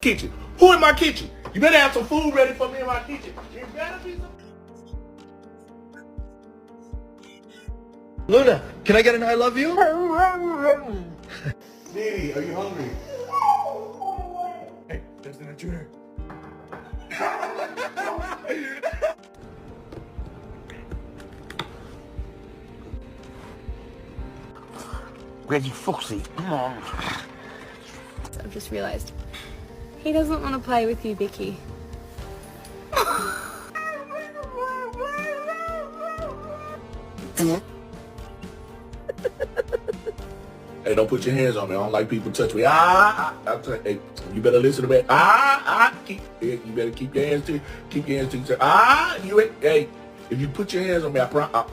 kitchen. Who in my kitchen? You better have some food ready for me in my kitchen. You better be some... Luna, can I get an I love you? Diddy, are you hungry? Hey, there's an intruder. Reggie Foxy, come on. I've just realised he doesn't want to play with you, Vicky. Hey, don't put your hands on me. I don't like people touch me. Hey, you better listen to me. You better keep your hands to yourself. Hey, if you put your hands on me, I promise.